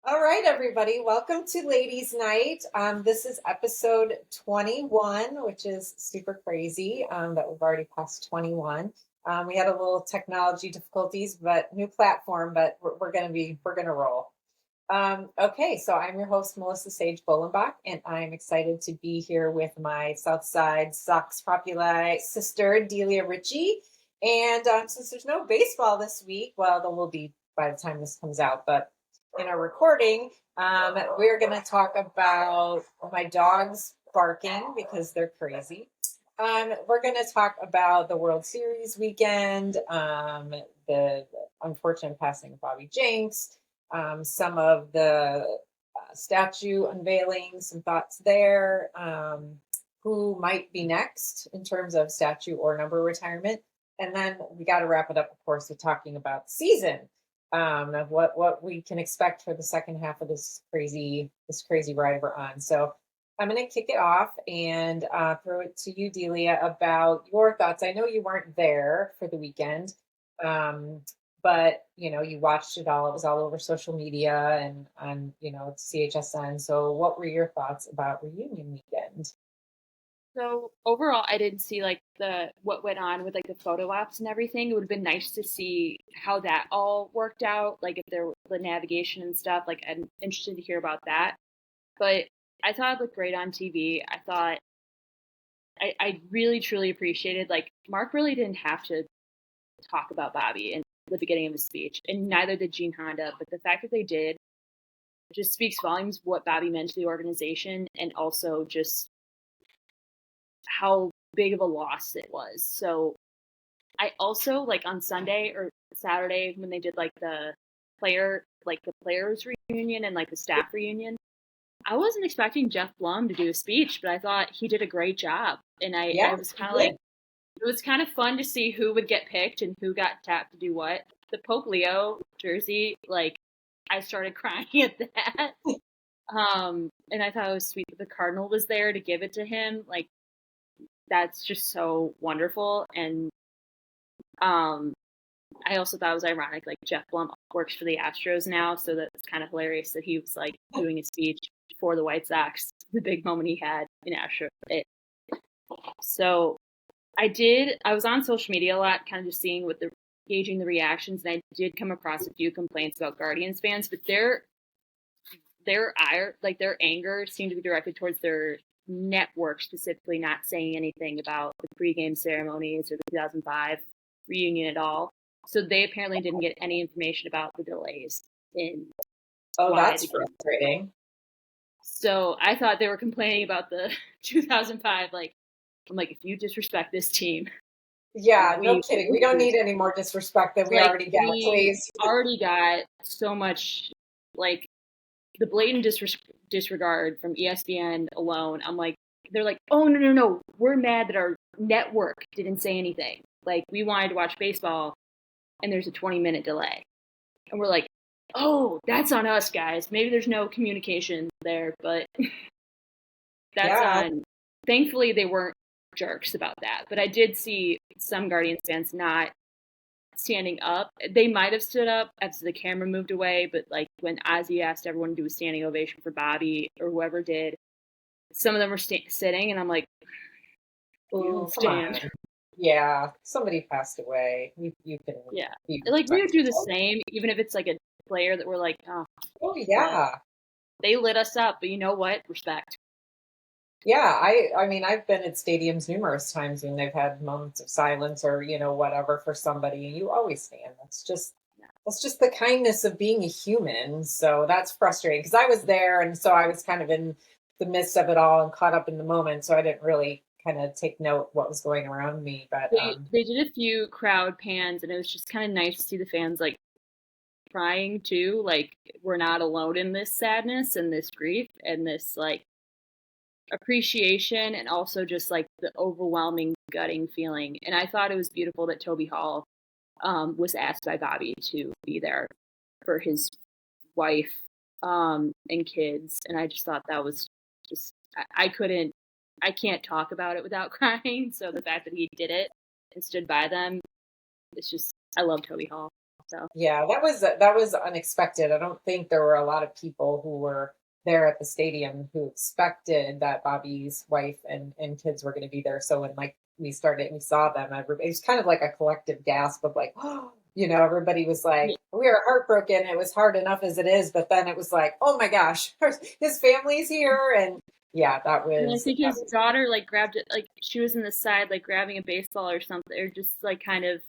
All right, everybody, welcome to Ladies Night. This is episode 21, which is super crazy that we've already passed 21. We had a little technology difficulties, but new platform, but we're gonna roll. Okay, so I'm your host, Melissa Sage-Bollenbach, and I'm excited to be here with my Southside Sox Populi sister, Delia Ritchie. And since there's no baseball this week, well, there will be by the time this comes out, but in our recording, we're going to talk about my dogs barking because they're crazy. We're going to talk about the World Series weekend, the unfortunate passing of Bobby Jenks, some of the statue unveiling, some thoughts there, who might be next in terms of statue or number retirement. And then we got to wrap it up, of course, with talking about the season, of what we can expect for the second half of this crazy ride we're on. So I'm going to kick it off and throw it to you, Delia, about your thoughts. I know you weren't there for the weekend, but you watched it all. It was all over social media and on CHSN. So what were your thoughts about reunion weekend? So overall, I didn't see like the what went on with like the photo ops and everything. It would have been nice to see how that all worked out, like if there were the navigation and stuff. Like I'm interested to hear about that. But I thought it looked great on TV. I thought I really truly appreciated like Mark really didn't have to talk about Bobby in the beginning of his speech, and neither did Gene Honda. But the fact that they did just speaks volumes what Bobby meant to the organization, and also just how big of a loss it was. So I also like on Sunday or Saturday when they did like the players reunion and like the staff reunion. I wasn't expecting Jeff Blum to do a speech, but I thought he did a great job. And I Yeah, was kind of like, it was kind of fun to see who would get picked and who got tapped to do what. The Pope Leo jersey, like I started crying at that. And I thought it was sweet that the Cardinal was there to give it to him. Like that's just so wonderful. And um, I also thought it was ironic, like Jeff Blum works for the Astros now, so that's kind of hilarious that he was like doing a speech for the White Sox, the big moment he had in Astro. So I was on social media a lot, kind of just seeing what the gauging the reactions, and I did come across a few complaints about Guardians fans, but their ire, like their anger, seemed to be directed towards their network specifically, not saying anything about the pregame ceremonies or the 2005 reunion at all. So they apparently didn't get any information about the delays in oh, why that's the game. frustrating. So I thought they were complaining about the 2005. Like I'm like, if you disrespect this team, Yeah, no we kidding. We don't need any more disrespect than we like already got, we please. already got so much like the blatant disregard from ESPN alone. I'm like, they're like, oh no, we're mad that our network didn't say anything. Like we wanted to watch baseball, and there's a 20-minute delay, and we're like, oh, that's on us, guys. Maybe there's no communication there, but that's Yeah, on. Thankfully, they weren't jerks about that. But I did see some Guardians fans not standing up. They might have stood up after the camera moved away, but like when Ozzy asked everyone to do a standing ovation for Bobby or whoever did, some of them were sitting, and I'm like, you ooh, don't come on. stand. Yeah, somebody passed away. You can Yeah, be like we would do the respectful. same, even if it's like a player that we're like, oh, Oh but yeah. they lit us up. But you know what? Respect. Yeah, I mean I've been at stadiums numerous times when they've had moments of silence or whatever for somebody and you always stand. That's just the kindness of being a human. So that's frustrating because I was there and so I was kind of in the midst of it all and caught up in the moment. So I didn't really kind of take note what was going around me. But They did a few crowd pans, and it was just kind of nice to see the fans like crying too. Like we're not alone in this sadness and this grief and this like appreciation, and also just like the overwhelming gutting feeling. And I thought it was beautiful that Toby Hall was asked by Bobby to be there for his wife and kids, and I just thought that was just I can't talk about it without crying. So the fact that he did it and stood by them, it's just I love Toby Hall. So Yeah, that was unexpected. I don't think there were a lot of people who were there at the stadium who expected that Bobby's wife and kids were going to be there. So when like we saw them, everybody, it was kind of like a collective gasp of like, oh, everybody was yeah. like, we are heartbroken. It was hard enough as it is, but then it was like, oh my gosh, his family's here, and yeah, And I think his daughter like grabbed it, like she was in the side, like grabbing a baseball or something, or just like kind of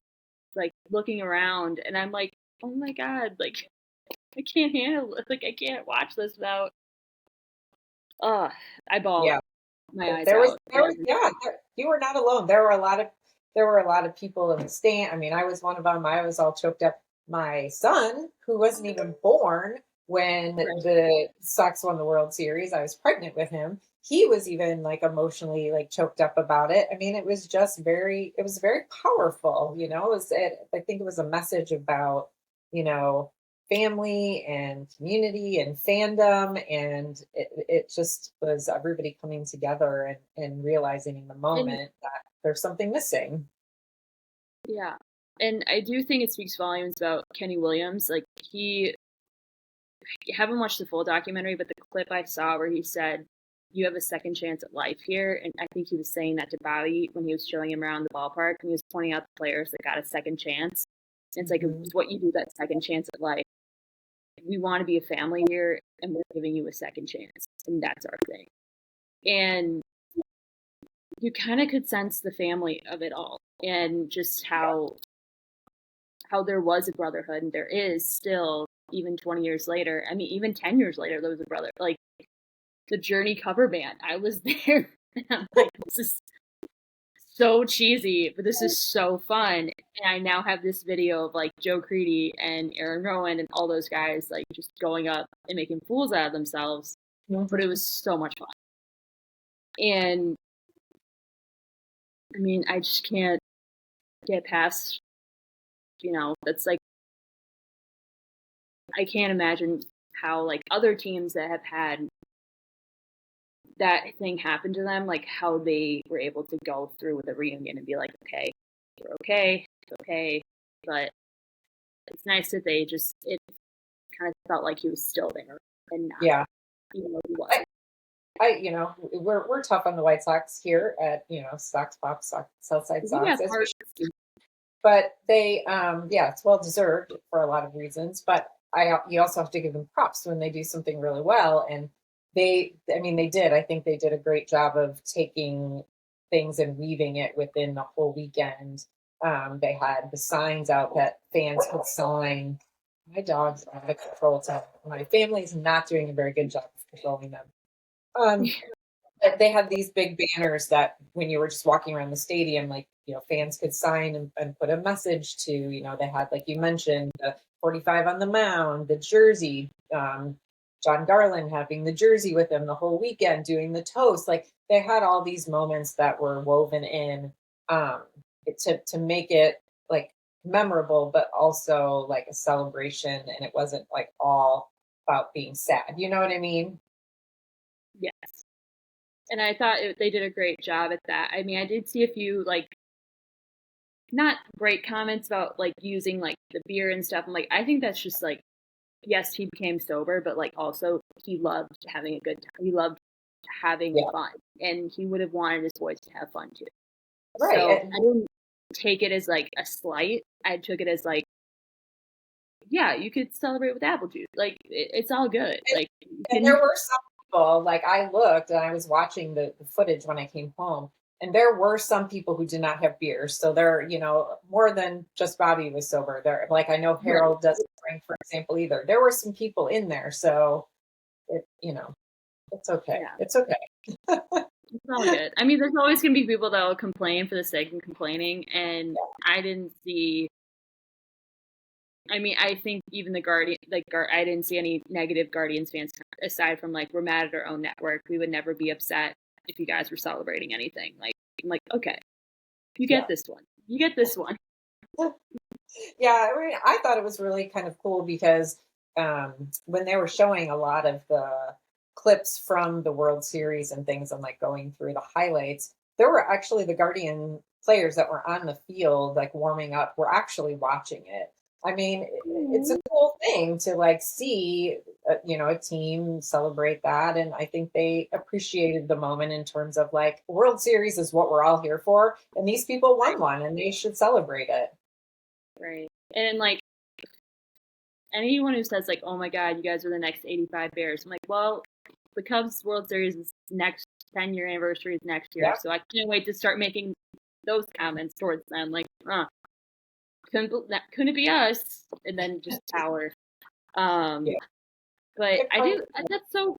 like looking around, and I'm like, oh my god, like I can't handle it. Like I can't watch this without. I bawled yeah. my eyes There was, out. yeah, you were not alone. There were a lot of people in the stand. I mean, I was one of them. I was all choked up. My son, who wasn't even born when Right. the Sox won the World Series, I was pregnant with him. He was even like emotionally like choked up about it. I mean, it was very powerful. I think it was a message about, you know, family and community and fandom, and it just was everybody coming together and realizing in the And moment that there's something missing. yeah, and I do think it speaks volumes about Kenny Williams. Like I haven't watched the full documentary, but the clip I saw where he said, "You have a second chance at life here," and I think he was saying that to Bobby when he was showing him around the ballpark, and he was pointing out the players that got a second chance. And it's like Mhm. it's what you do that second chance at life. We want to be a family here, and we're giving you a second chance, and that's our thing. And you kind of could sense the family of it all, and just how there was a brotherhood, and there is still, even 20 years later. I mean, even 10 years later, there was a brother. Like the Journey cover band, I was there. And I'm like, this is so cheesy, but this is so fun. And I now have this video of like Joe Creedy and Aaron Rowan and all those guys like just going up and making fools out of themselves. But it Mhm. was so much fun. And I mean, I just can't get past, that's like, I can't imagine how like other teams that have had that thing happen to them, like how they were able to go through with a reunion and be like, okay, we're okay, it's okay. But it's nice that it kind of felt like he was still there and not, Yeah. even though he I, wasn't. we're tough on the White Sox here at, Sox Pop, Southside We Sox, have as we heart. should be. But they, yeah, it's well deserved for a lot of reasons. But you also have to give them props when they do something really well. And I mean, they did. I think they did a great job of taking things and weaving it within the whole weekend. They had the signs out that fans could sign. My dog's out of control. So my family's not doing a very good job of controlling them. Um, but they had these big banners that when you were just walking around the stadium, like, fans could sign and put a message to, they had, like you mentioned, the 45 on the mound, the jersey, John Garland having the jersey with him the whole weekend, doing the toast. Like they had all these moments that were woven in, um, to make it like memorable, but also like a celebration. And it wasn't like all about being sad. You know what I mean? Yes. And I thought they did a great job at that. I mean, I did see a few like not great comments about like using like the beer and stuff. I'm like, I think that's just like, yes, he became sober, but like also he loved having a good time. He loved having Yeah. fun, and he would have wanted his boys to have fun too. Right. So I didn't take it as like a slight. I took it as like, yeah, you could celebrate with apple juice. Like it's all good. And, Like you and there can, were some people, like I looked and I was watching the footage when I came home, and there were some people who did not have beers. So there, more than just Bobby was sober. There, like I know right. Harold doesn't drink, for example, either. There were some people in there, so it's okay. Yeah, It's okay. it's all good. I mean, there's always gonna be people that will complain for the sake of complaining, and Yeah. I didn't see. I mean, I think even the Guardian, I didn't see any negative Guardians fans aside from like we're mad at our own network. We would never be upset if you guys were celebrating anything. Like I'm like, okay, you get Yeah. this one. You get this one. Yeah, I mean, I thought it was really kind of cool because when they were showing a lot of the clips from the World Series and things, and like going through the highlights, there were actually the Guardian players that were on the field, like warming up, were actually watching it. I mean, it's a cool thing to like see, a team celebrate that. And I think they appreciated the moment in terms of like World Series is what we're all here for. And these people won one and they should celebrate it. Right. And like anyone who says like, "Oh my God, you guys are the next '85 Bears," I'm like, well, the Cubs World Series is next 10-year anniversary is next year, Yeah. so I can't wait to start making those comments towards them. Like, couldn't it be us? And then just tower. Um, Yeah. but Good point. that's so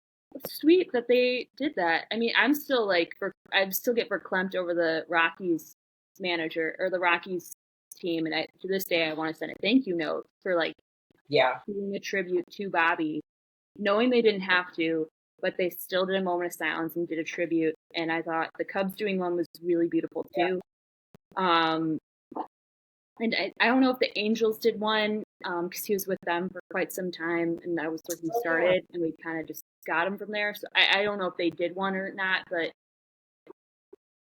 sweet that they did that. I mean, I still get verklempt over the Rockies manager or the Rockies team, and to this day I want to send a thank you note for like Yeah. doing a tribute to Bobby, knowing they didn't have to, but they still did a moment of silence and did a tribute. And I thought the Cubs doing one was really beautiful Yeah. too. Um, and I don't know if the Angels did one because he was with them for quite some time, and that was where he Oh, yeah. started, and we kind of just got him from there. So I don't know if they did one or not, but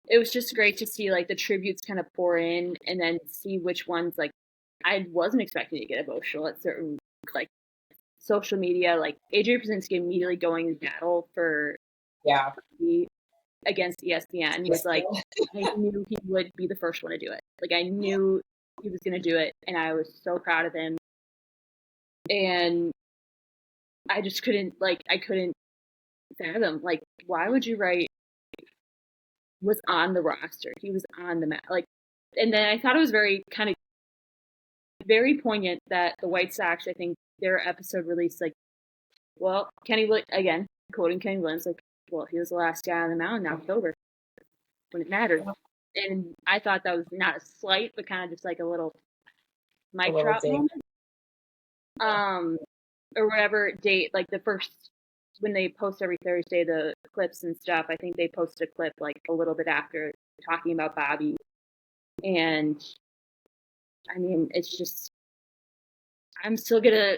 it was just great to see like the tributes kind of pour in, and then see which ones like I wasn't expecting to get emotional at certain like social media. Like AJ Brzezinski immediately going to battle for Yeah. against ESPN was Yes. like I knew he would be the first one to do it. Like I knew he was going to do it, and I was so proud of him. And I just couldn't fathom like why would you write was on the roster? He was on the map. Like, and then I thought it was very poignant that the White Sox, I think their episode released like, well, again quoting Kenny Williams, like, well, he was the last guy on the mound in October when it mattered. And I thought that was not a slight, but kind of just like a little A mic little drop dig. moment. Or whatever date, like the first when they post every Thursday the clips and stuff. I think they posted a clip like a little bit after talking about Bobby, and I mean, it's just I'm still gonna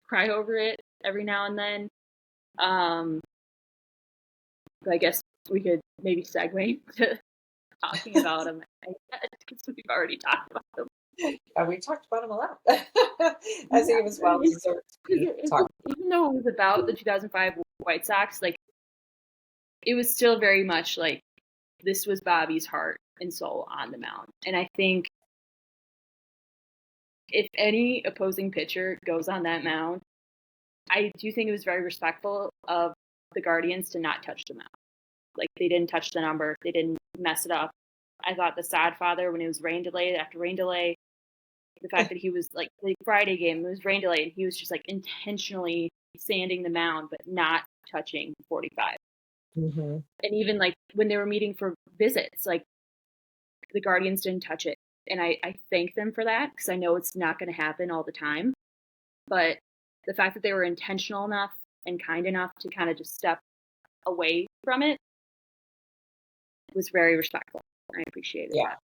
cry over it every now and then. Um, but I guess we could maybe segue to talking about him because we've already talked about them. We talked about him a lot. I think Yeah, it was well deserved to be talked. even though it was about the 2005 White Sox, like it was still very much like this was Bobby's heart and soul on the mound. And I think if any opposing pitcher goes on that mound, I do think it was very respectful of the Guardians to not touch the mound. Like they didn't touch the number, they didn't mess it up. I thought the Sad Father when it was rain delay after rain delay, the fact that he was like the Friday game, it was rain delay, and he was just like intentionally sanding the mound but not touching 45. Mm-hmm. And even like when they were meeting for visits, like the Guardians didn't touch it. And I thank them for that because I know it's not going to happen all the time. But the fact that they were intentional enough and kind enough to kind of just step away from it was very respectful. I appreciated Yeah. that.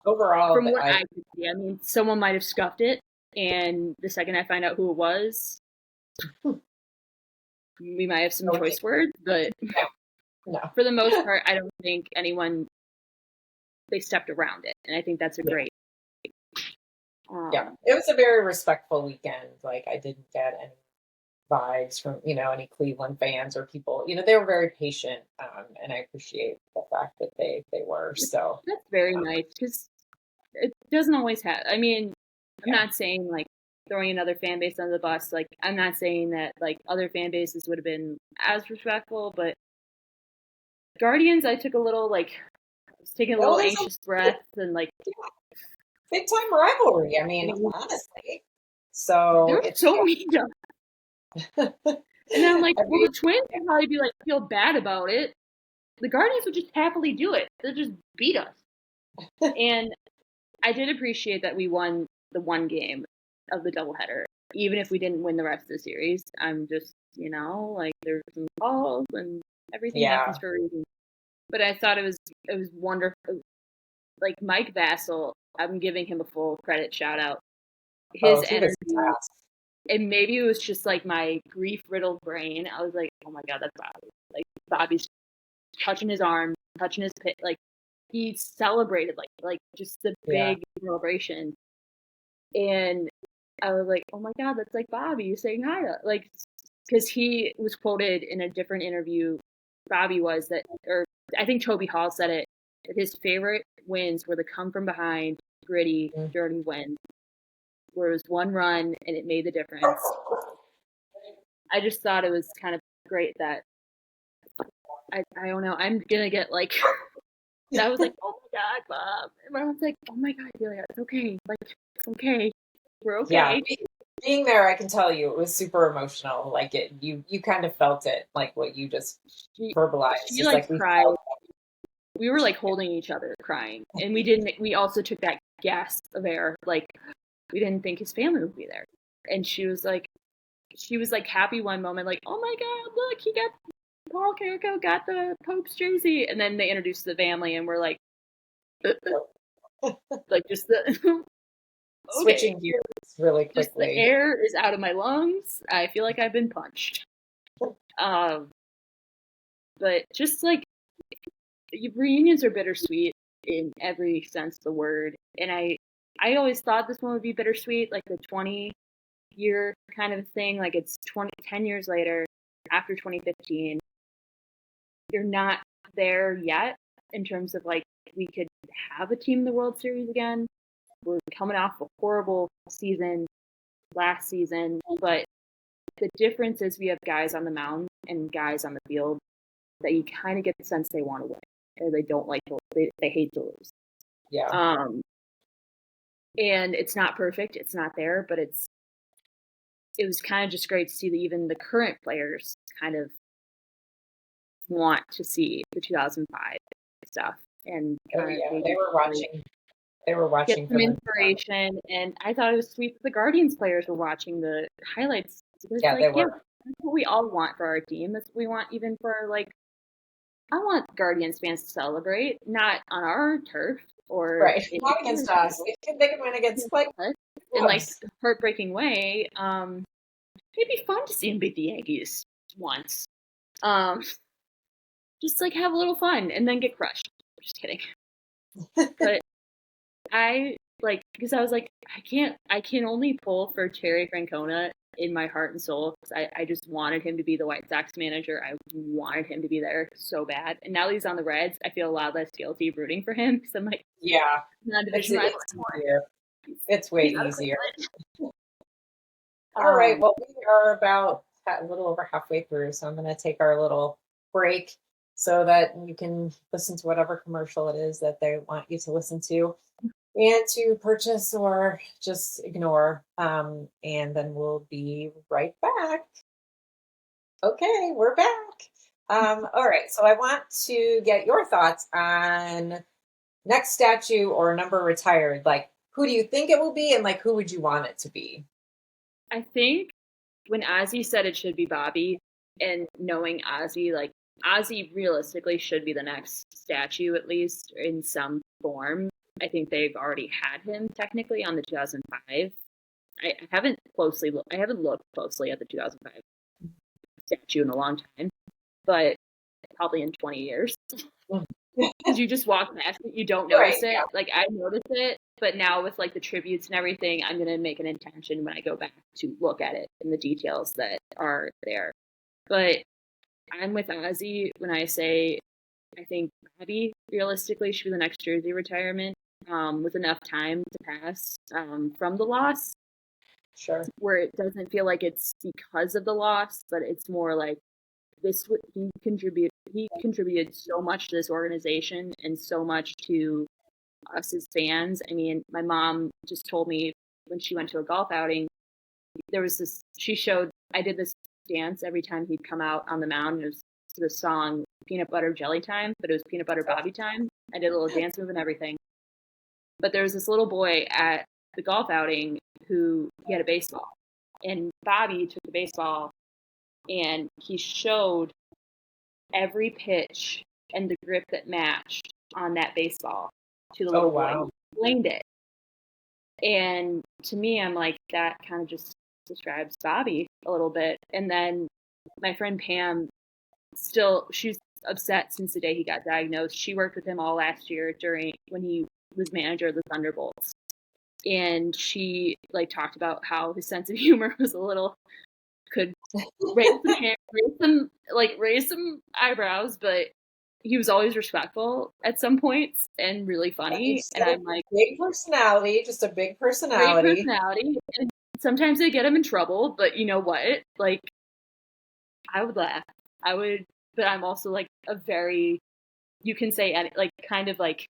Overall, From what I could see, I mean, someone might have scuffed it, and the second I find out who it was, we might have some choice words, but no. for the most part, I don't think they stepped around it, and I think that's a great. Yeah, it was a very respectful weekend. Like I didn't get any vibes from any Cleveland fans or people. They were very patient, and I appreciate the fact that they were. So That's very nice because it doesn't always have. I mean, I'm not saying like throwing another fan base under the bus. Like I'm not saying that like other fan bases would have been as respectful, but Guardians, I took a little like I was taking a little anxious breath and like big time rivalry. I mean, honestly. So they're so mean. And then I'm like, well, the Twins would probably be like feel bad about it. The Guardians would just happily do it. They'll just beat us. And I did appreciate that we won the one game of the doubleheader, even if we didn't win the rest of the series. I'm just, like there's some calls and everything happens for a reason. But I thought it was wonderful. Like Mike Vassell, I'm giving him a full credit shout out. His energy, and maybe it was just like my grief riddled brain. I was like, oh my god, that's Bobby. Like Bobby's touching his arm, touching his pit, like he celebrated like just the big celebration. And I was like, oh my God, that's like Bobby saying hi to, like, because he was quoted in a different interview. Bobby was that, or I think Toby Hall said it. His favorite wins were the come from behind, gritty, dirty wins, where it was one run and it made the difference. I just thought it was kind of great that I don't know. I'm gonna get like I was like, oh my God, Bob. Everyone's like, oh my God, Delia, it's okay. Like, it's okay. We're okay. Yeah, being there, I can tell you, it was super emotional. Like you kind of felt it, like what you just verbalized. She Just like like cried. We were like holding each other crying. And we also took that gasp of air. Like, we didn't think his family would be there. And she was like happy one moment, like, oh my God, look, he got Paul Carrico got the Pope's jersey. And then they introduced the family and we're like, like just the switching gears really quickly. Just the air is out of my lungs. I feel like I've been punched. But just like reunions are bittersweet in every sense of the word, and I always thought this one would be bittersweet, like the 20-year kind of thing. Like it's 10 years later after 2015. You're not there yet in terms of like we could have a team in the World Series again. We're coming off a horrible season last season, but the difference is we have guys on the mound and guys on the field that you kind of get the sense they want to win, or they don't like to, they hate to lose. Yeah. And it's not perfect, it's not there, but it was kind of just great to see that even the current players kind of want to see the 2005 stuff, and they were watching. They were watching get some inspiration, and I thought it was sweet that the Guardians players were watching the highlights. Yeah, they were. That's what we all want for our team. That's what we want even for like. I want Guardians fans to celebrate, not on our turf or right, not against us. They can win against like in like a heartbreaking way. It'd be fun to see him beat the Yankees once. Just like have a little fun and then get crushed. Just kidding. But I like because I was like I can only pull for Terry Francona in my heart and soul because I just wanted him to be the White Sox manager. I wanted him to be there so bad, and now that he's on the Reds, I feel a lot less guilty rooting for him because I'm like, yeah, non-division it's way easier. All right, well, we are about a little over halfway through, so I'm going to take our little break so that you can listen to whatever commercial it is that they want you to listen to and to purchase or just ignore. And then we'll be right back. Okay, we're back. All right, so I want to get your thoughts on next statue or number retired. Like, who do you think it will be, and like, who would you want it to be? I think when Ozzy said it should be Bobby, and knowing Ozzy, like Ozzy realistically should be the next statue, at least in some form. I think they've already had him technically on the 2005. I haven't looked closely at the 2005 statue in a long time, but probably in 20 years. Because you just walk past it, you don't notice it. Yeah. Like I noticed it, but now with like the tributes and everything, I'm gonna make an intention when I go back to look at it and the details that are there. But I'm with Ozzy when I say I think Bobby realistically should be the next jersey retirement, with enough time to pass from the loss. Sure. Where it doesn't feel like it's because of the loss, but it's more like he contributed so much to this organization and so much to us as fans. I mean, my mom just told me when she went to a golf outing, I did this dance every time he'd come out on the mound, and it was to the song Peanut Butter Jelly Time, but it was Peanut Butter Bobby Time. I did a little dance move and everything. But there was this little boy at the golf outing who he had a baseball, and Bobby took the baseball and he showed every pitch and the grip that matched on that baseball to the little boy. He explained it. And to me, I'm like, that kind of just describes Bobby a little bit. And then my friend Pam, she's upset since the day he got diagnosed. She worked with him all last year when he was manager of the Thunderbolts. and she like talked about how his sense of humor was a little could raise some eyebrows, but he was always respectful at some points and really funny. And I'm like, big personality, just a big great personality. personality. And sometimes they get him in trouble, but you know what? Like, I would laugh. I would, but I'm also like a very, you can say any, like kind of like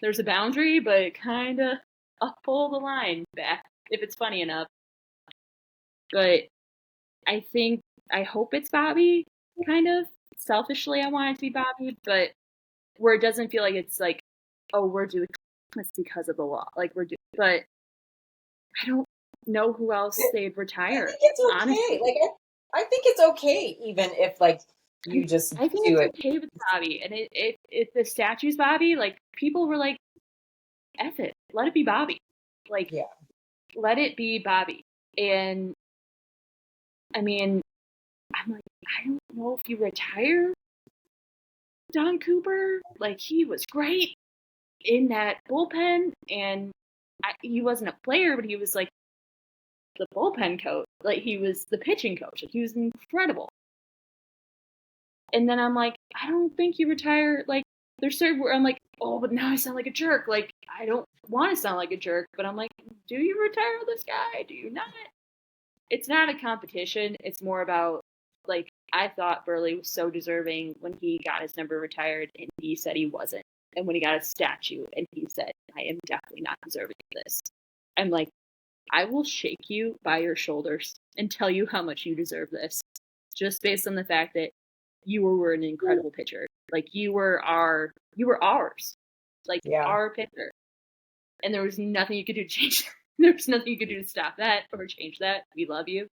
there's a boundary, but kind of pull the line back if it's funny enough. But I hope it's Bobby, kind of. Selfishly, I want it to be Bobby, but where it doesn't feel like it's like, oh, we're doing this because of the law. Like, but I don't know who else they'd retire. I think it's okay. Honestly. Like, I think it's okay, even if like you just I think do it's it. okay with Bobby. And if the statue's Bobby, like, people were like, F it. Let it be Bobby. Like, Yeah. let it be Bobby. And I mean, I'm like, I don't know if you retire Don Cooper. Like, he was great in that bullpen, and he wasn't a player, but he was like the bullpen coach. Like, he was the pitching coach. Like, he was incredible. And then I'm like, I don't think you retire. Like, there's certain where I'm like, oh, but now I sound like a jerk. Like, I don't want to sound like a jerk, but I'm like, do you retire this guy? Do you not? It's not a competition. It's more about, like, I thought Buehrle was so deserving when he got his number retired, and he said he wasn't. And when he got a statue, and he said, I am definitely not deserving of this. I'm like, I will shake you by your shoulders and tell you how much you deserve this, just based on the fact that you were an incredible pitcher. Like, you were ours, like, our pitcher. And there was nothing you could do to change that. There was nothing you could do to stop that or change that. We love you.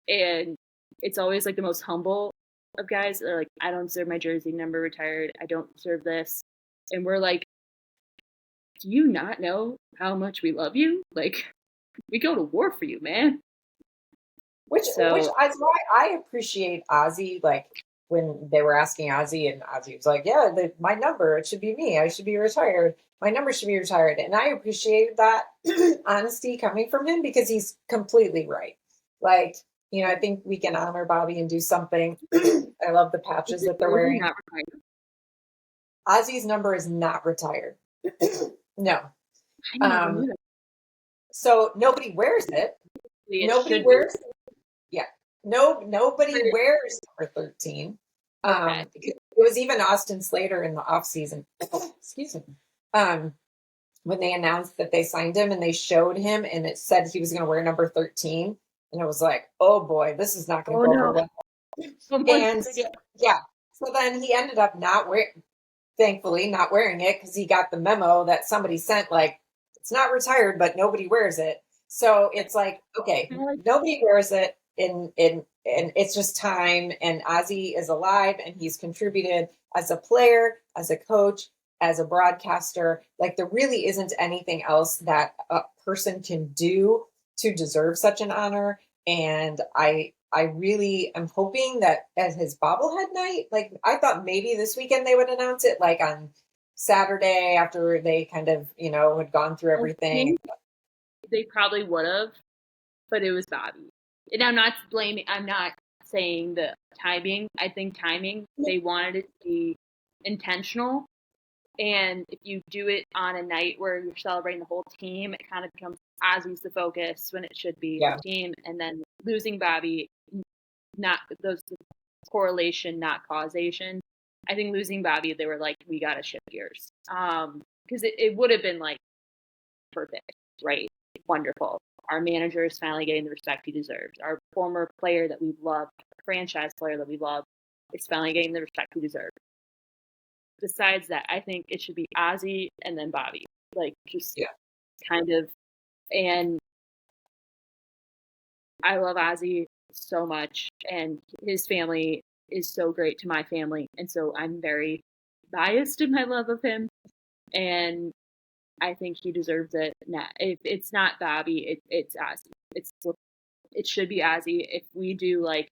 And it's always like the most humble of guys that are like, I don't deserve my jersey number retired. I don't deserve this. And we're like, do you not know how much we love you? Like, we go to war for you, man. Which is why I appreciate Ozzie. Like, when they were asking Ozzie, and Ozzie was like, yeah, my number, it should be me. I should be retired. My number should be retired. And I appreciate that honesty coming from him, because he's completely right. Like, I think we can honor Bobby and do something. I love the patches that they're wearing. Not retired. Ozzie's number is not retired. No. I never knew that. So nobody wears it. Nobody wears it. Yeah. Nobody wears number 13. Okay. It was even Austin Slater in the offseason. Excuse me. When they announced that they signed him and they showed him and it said he was going to wear number 13. And it was like, oh boy, this is not going to go over well. And yeah. So then he ended up thankfully not wearing it, because he got the memo that somebody sent, like, it's not retired, but nobody wears it. So it's like, okay, nobody wears it, and it's just time. And Ozzie is alive, and he's contributed as a player, as a coach, as a broadcaster. Like, there really isn't anything else that a person can do to deserve such an honor. And I really am hoping that at his bobblehead night, like, I thought maybe this weekend they would announce it, like on Saturday after they kind of, had gone through everything. They probably would have, but it was Bobby. And I'm not saying the timing. I think timing, they wanted it to be intentional. And if you do it on a night where you're celebrating the whole team, it kind of becomes Ozzie's the focus when it should be the team. And then losing Bobby, not those correlation, not causation. I think losing Bobby, they were like, we got to shift gears. Because it would have been like perfect, right? Wonderful. Our manager is finally getting the respect he deserves. Our former player that we love, franchise player that we love, is finally getting the respect he deserves. Besides that, I think it should be Ozzie and then Bobby. Like, just kind of. And I love Ozzie so much, and his family is so great to my family. And so I'm very biased in my love of him. And I think he deserves it. If it's not Bobby, it's Ozzie. It should be Ozzie. If we do like,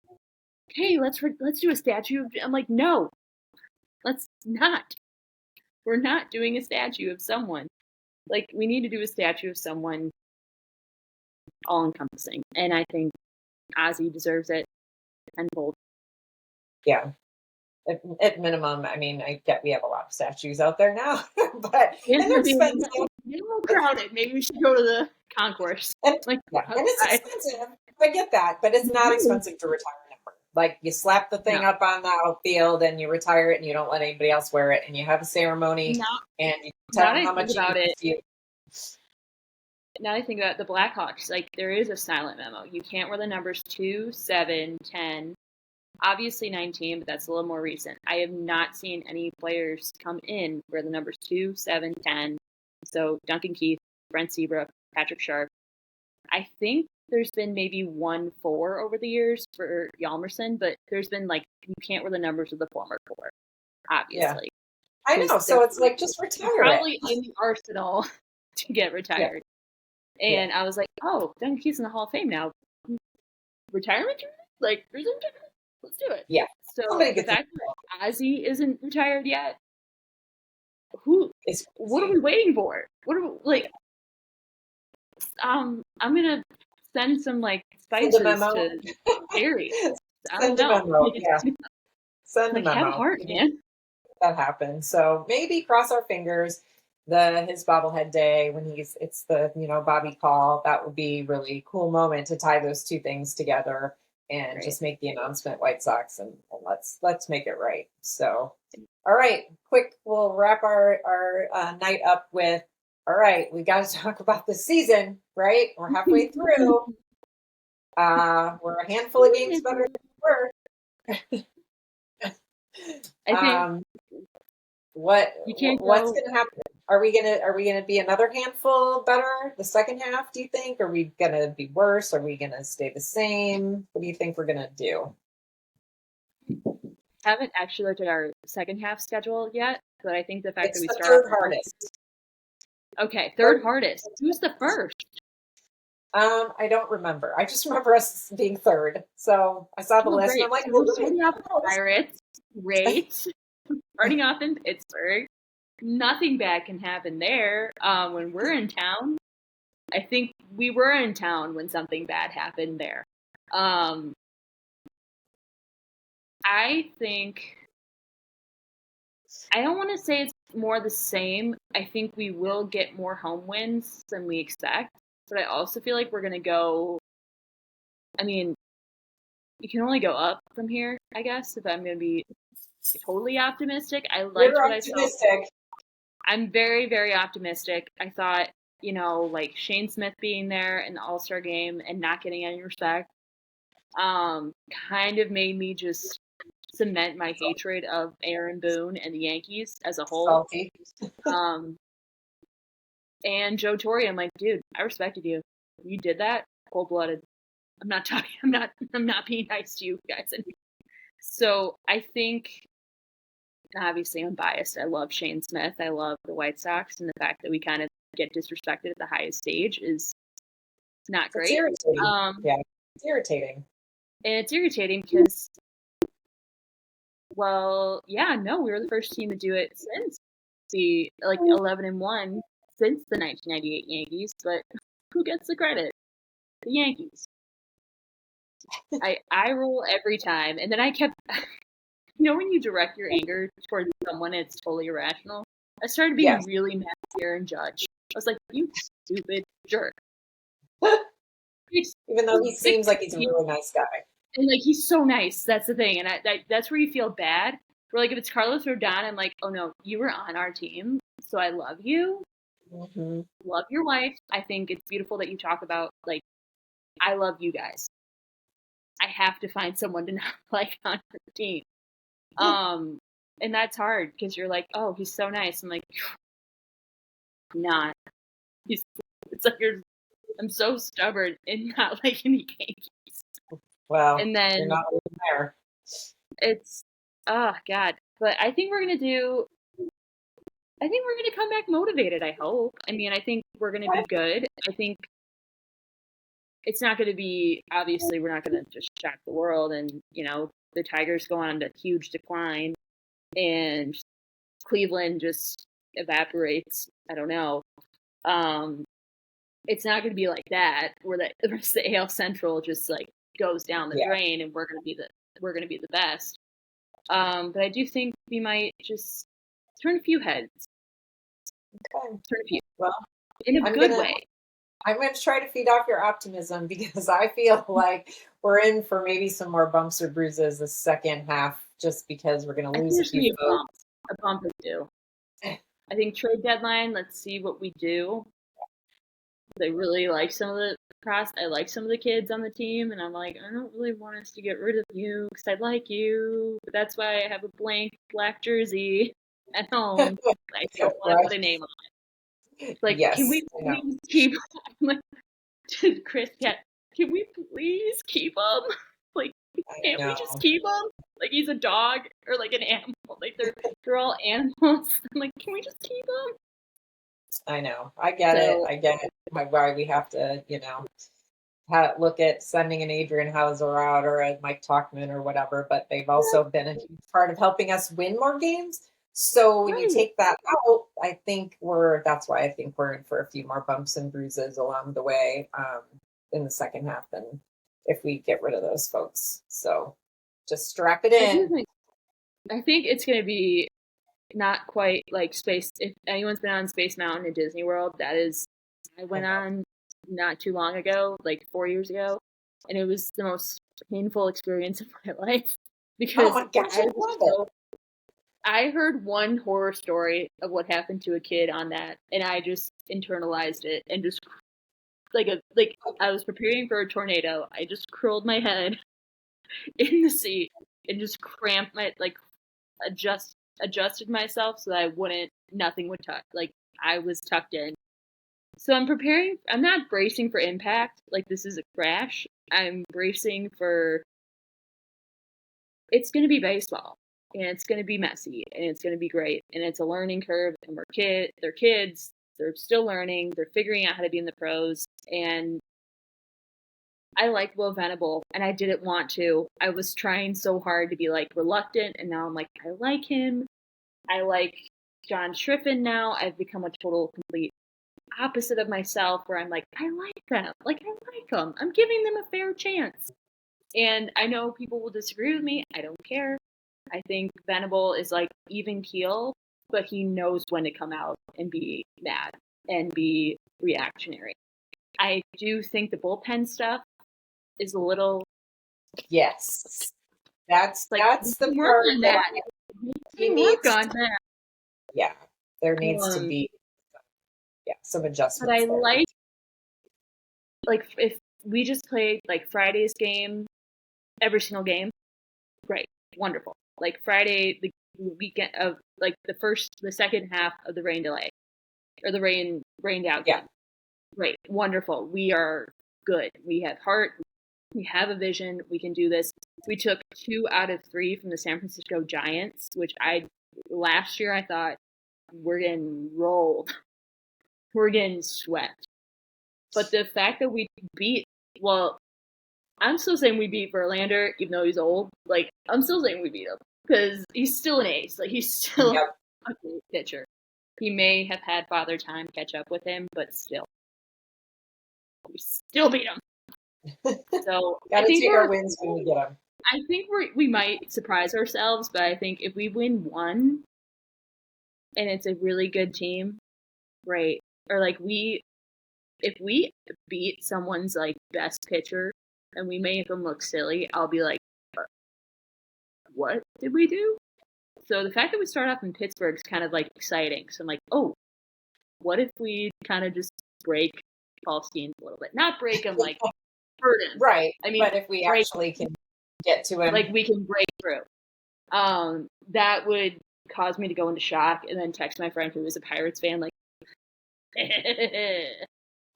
hey, let's do a statue. I'm like, no, let's not. We're not doing a statue of someone. Like, we need to do a statue of someone all-encompassing. And I think Ozzy deserves it tenfold. Yeah. At minimum, I mean, I get we have a lot of statues out there now, but Yeah, and they're expensive. a little crowded. Maybe we should go to the concourse. And, Like, yeah, and it's outside. expensive. I get that, but it's not expensive to retire an emperor. Like you slap the thing No. up on the outfield and you retire it and you don't let anybody else wear it and you have a ceremony Now, and you now tell that them I how think much about it, you now I think about the Blackhawks, like there is a silent memo. You can't wear the numbers 2, 7, 10, obviously 19, but that's a little more recent. I have not seen any players come in wear the numbers 2, 7, 10. So Duncan Keith, Brent Seabrook, Patrick Sharp. I think there's been maybe 1 4 over the years for Yalmerson, but there's been like you can't wear the numbers of the former 4, obviously. Yeah. I know. So it's like just retire probably it. in the arsenal to get retired. Yeah. And I was like, oh, Duncan Keith's in the Hall of Fame now. Retirement? Like, let's do it. Yeah. So the fact that Ozzy isn't retired yet, what are we waiting for? What are we, like? I'm gonna send some like spices to Barry. I don't know. Memo. Yeah. Send a memo. Have heart, man. That happens. So maybe cross our fingers. His bobblehead day when it's the Bobby call, that would be really cool moment to tie those two things together and just make the announcement White Sox and let's make it right. So all right, we'll wrap our night up with all right, we got to talk about the season, right? We're halfway through. We're a handful of games better than we were. I think what's gonna happen? Are we gonna be another handful better the second half, do you think? Are we gonna be worse? Are we gonna stay the same? What do you think we're gonna do? Haven't actually looked at our second half schedule yet, but I think the fact that we start third hardest. Okay, third hardest. Who's the first? I don't remember. I just remember us being third. So I saw the list and I'm like, we're starting off the Pirates. Great. Starting off in Pittsburgh. Nothing bad can happen there when we're in town. I think we were in town when something bad happened there. I think I don't want to say it's more the same. I think we will get more home wins than we expect, but I also feel like we're going to go. I mean, you can only go up from here, I guess, if I'm going to be totally optimistic. I liked what I saw. I'm very, very optimistic. I thought, like Shane Smith being there in the All-Star game and not getting any respect, kind of made me just cement my hatred of Aaron Boone and the Yankees as a whole. And Joe Torre, I'm like, dude, I respected you. You did that cold-blooded. I'm not being nice to you guys. So I think, obviously I'm biased. I love Shane Smith. I love the White Sox, and the fact that we kind of get disrespected at the highest stage is not great. It's irritating. Yeah, it's irritating. And it's irritating because, we were the first team to do it since the 11-1 since the 1998 Yankees. But who gets the credit? The Yankees. I roll every time, and then I kept. When you direct your anger towards someone, it's totally irrational. I started being really mad at Aaron Judge. I was like, you stupid jerk. Even though he seems like he's a really nice guy. And, he's so nice. That's the thing. And that's where you feel bad. Where, if it's Carlos Rodon, I'm like, oh, no, you were on our team, so I love you. Mm-hmm. Love your wife. I think it's beautiful that you talk about, I love you guys. I have to find someone to not like on your team. And that's hard because you're like, oh, he's so nice. I'm like, not. It's like I'm so stubborn and not liking the Yankees. Well, and then you're not there. It's oh god. But I think we're gonna come back motivated, I hope. I mean, I think we're gonna be good. I think it's not gonna be obviously we're not gonna just shock the world and the Tigers go on a huge decline and Cleveland just evaporates. I don't know. It's not going to be like that where the rest of the AL Central just like goes down the drain and we're going to be the best. But I do think we might just turn a few heads. Okay. Turn a few. Well, in a good way. I'm going to try to feed off your optimism because I feel like we're in for maybe some more bumps or bruises the second half just because we're going to lose a few folks. A bump or two. I think trade deadline, let's see what we do. I really like some of the I like some of the kids on the team, and I'm like, I don't really want us to get rid of you because I like you. But that's why I have a blank black jersey at home. I don't want to put a name on it. Like, yes, can we please keep Chris? Can we please keep him? Like, can't we just keep him? Like he's a dog or like an animal. Like they're all animals. I'm like, can we just keep him? I know. I get it. Why we have to, look at sending an Adrian Hauser out or a Mike Talkman or whatever, but they've also been a huge part of helping us win more games. So when you take that out, that's why I think we're in for a few more bumps and bruises along the way in the second half than if we get rid of those folks. So just strap it in. I think it's going to be not quite like Space. If anyone's been on Space Mountain at Disney World, I went on not too long ago, like 4 years ago, and it was the most painful experience of my life because I heard one horror story of what happened to a kid on that, and I just internalized it and just like I was preparing for a tornado. I just curled my head in the seat and just cramped adjusted myself so that nothing would touch. Like I was tucked in. So I'm not bracing for impact. Like this is a crash. I'm bracing for, it's going to be baseball and it's going to be messy and it's going to be great. And it's a learning curve and they're kids. They're still learning. They're figuring out how to be in the pros. And I like Will Venable, and I didn't want to. I was trying so hard to be like reluctant, and now I'm like, I like him. I like John Schriffen now. I've become a total complete opposite of myself, where I'm like, I like them. Like I like them. I'm giving them a fair chance. And I know people will disagree with me. I don't care. I think Venable is like even keel, but he knows when to come out and be mad and be reactionary. I do think the bullpen stuff is a little. Yes, that's the part that we work on that. Yeah, there needs to be some adjustments. But I like if we just played like Friday's game, every single game, great, wonderful. Like Friday, the weekend of like the second half of the rain delay or the rained out game. Great, wonderful. We are good. We have heart. We have a vision. We can do this. We took 2 out of 3 from the San Francisco Giants, which last year I thought we're getting rolled. We're getting swept. But the fact that we I'm still saying we beat Verlander, even though he's old. Like, I'm still saying we beat him because he's still an ace. Like, he's still a great pitcher. He may have had Father Time catch up with him, but still. We still beat him. So gotta take our wins when we get them. I think we might surprise ourselves, but I think if we win one and it's a really good team, great. Or like if we beat someone's like best pitcher and we make them look silly, I'll be like, what did we do? So the fact that we start off in Pittsburgh is kind of like exciting. So I'm like, oh, what if we kind of just break Paul Skeens a little bit? Not break him like hurt him. Right. I mean, but if we actually can get to him. Like we can break through. That would cause me to go into shock and then text my friend who was a Pirates fan like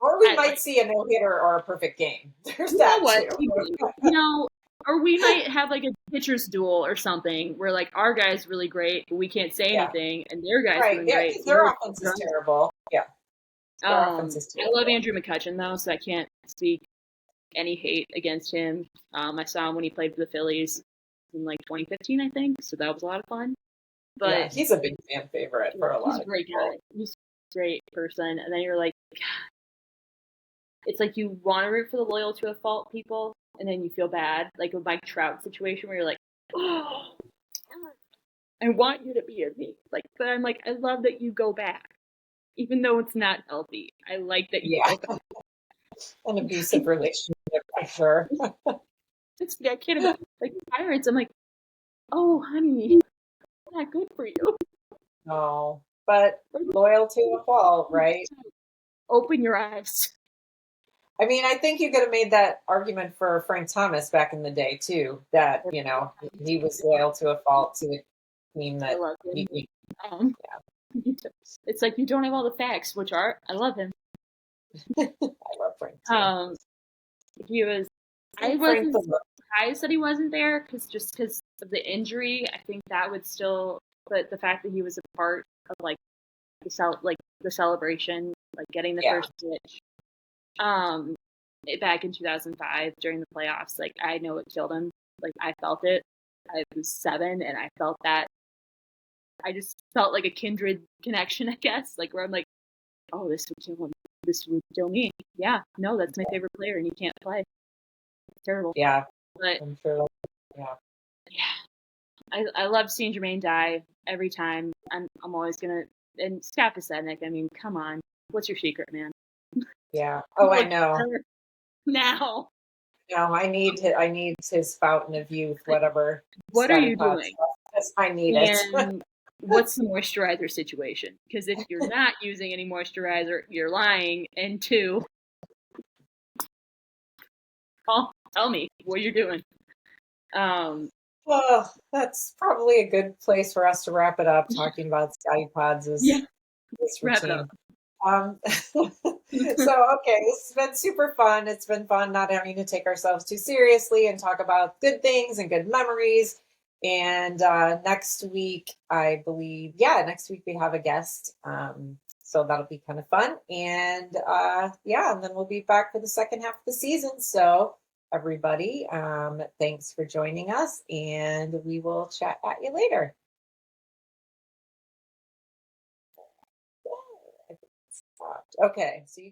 or we might see a no-hitter or a perfect game. There's that too. Or we might have like a pitcher's duel or something where like our guy's really great, but we can't say anything, and their guy's really great. Their offense is terrible. Yeah. I love Andrew McCutchen though, so I can't speak any hate against him. I saw him when he played for the Phillies in like 2015, I think, so that was a lot of fun. But he's a big fan favorite for a lot of people. He's a great guy. He's great person, and then you're like, it's like you want to root for the loyal to a fault people, and then you feel bad, like with Mike Trout situation where you're like, oh, I want you to be a me, like, but I'm like, I love that you go back, even though it's not healthy. I like that you Yeah, go back. an abusive relationship for sure. I can't imagine, like Pirates. I'm like, oh, honey, not good for you. No, but loyal to a fault, right? Open your eyes. I mean, I think you could have made that argument for Frank Thomas back in the day too. That he was loyal to a fault to a team I that love him. yeah. It's like you don't have all the facts, which are I love him. I love Frank too. He was. I wasn't surprised that he wasn't there because of the injury. I think that would still, but the fact that he was a part of like the celebration, like getting the first pitch, back in 2005 during the playoffs, like I know it killed him. Like I felt it. I was 7, and I felt that. I just felt like a kindred connection, I guess. Like where I'm like, oh, this would kill him. This would kill me. Yeah, no, that's my favorite player, and he can't play. It's terrible. Yeah, but I'm sure. Yeah. I love seeing Jermaine die every time. I'm always gonna. And Scott Pasetic, I mean, come on, what's your secret, man? Yeah. Oh, I know. Now. No, I need his fountain of youth, whatever. What are you doing? I need it. What's the moisturizer situation? Because if you're not using any moisturizer, you're lying. And 2, tell me what you're doing. Well, that's probably a good place for us to wrap it up. Talking about Scotty Pods' routine. So okay, this has been super fun. It's been fun not having to take ourselves too seriously and talk about good things and good memories. And next week, I believe, next week we have a guest. So that'll be kind of fun. And and then we'll be back for the second half of the season. So everybody, thanks for joining us, and we will chat at you later. Okay, so you